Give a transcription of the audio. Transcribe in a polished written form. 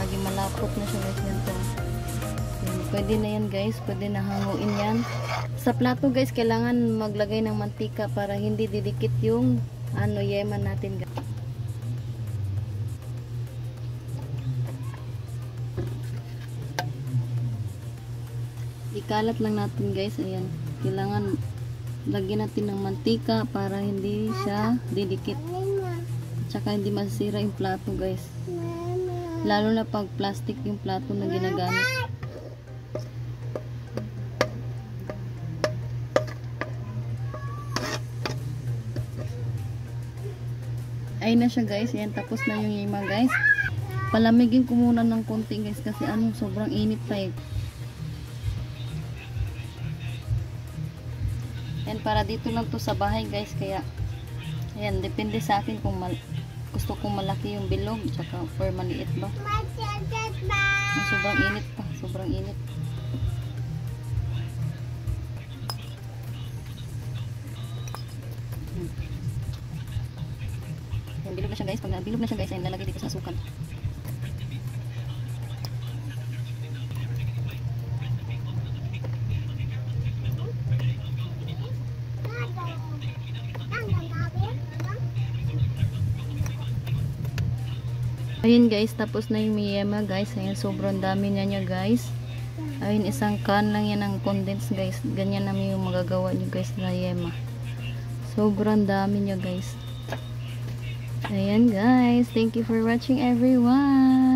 Naging malapot na siya guys ganito. Pwede na yan guys, pwede na hanguin yan. Sa plato guys, kailangan maglagay ng mantika para hindi didikit yung yema natin guys. Ikalat lang natin guys, ayan. Kailangan lagyan natin ng mantika para hindi siya didikit. Tsaka hindi masisira yung plato guys. Lalo na pag plastic yung plato na ginagamit. Ayun na siya guys. Ayan, tapos na yung yema guys. Palamigin ko muna ng konti guys kasi sobrang init pa eh. Ayan, para dito lang to sa bahay guys. Kaya, ayan, depende sa akin kung gusto kong malaki yung bilog tsaka or maliit ba. Sobrang init pa. Sobrang init. Ayan, bilog na siya guys. Pag nabilog na siya guys, ayan, lalagay dito sa asukal. Ayun guys, tapos na yung yema guys. Ayun, sobrang dami niya guys. Ayun, isang can lang yan ng condense guys. Ganyan namin yung magagawa nyo guys na yema. Sobrang dami niya guys. Ayan guys, thank you for watching everyone.